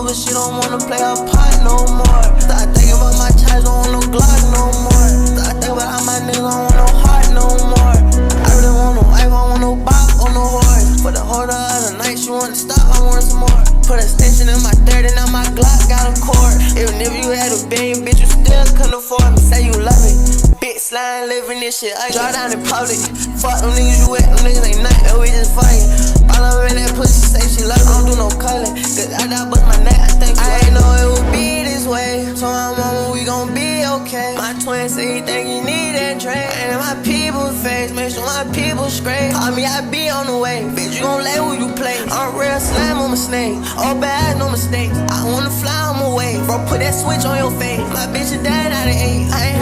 but she don't wanna play her part no more. Start thinking about my ties, don't want no Glock no more. Start thinking about how my niggas don't want no heart no more. I really want no wife, I want no bop or no horse. For the whole other night, she wanna stop, I want some more. Put a extension in my 30, now my Glock got a cord. Even if you had a billion, bitch, you still couldn't afford me. Say you love it, bitch, slime, living this shit. I draw down in public. Fuck them niggas you with, them niggas ain't nothing, we just fighting. All up in that pussy, say she love me, I don't do no culling. Cause I got bust my neck, I think I ain't know it would be this way. So my mama, we gon' be okay. My twin say he think he need that drink. And in my people's face, make sure my people straight. Call me, I be on the way. Bitch, you gon' lay who you play. I'm real slam, I'm a snake. All bad, no mistake. I wanna fly, I'm away. Bro, put that switch on your face. My bitch is dead out of 8. I ain't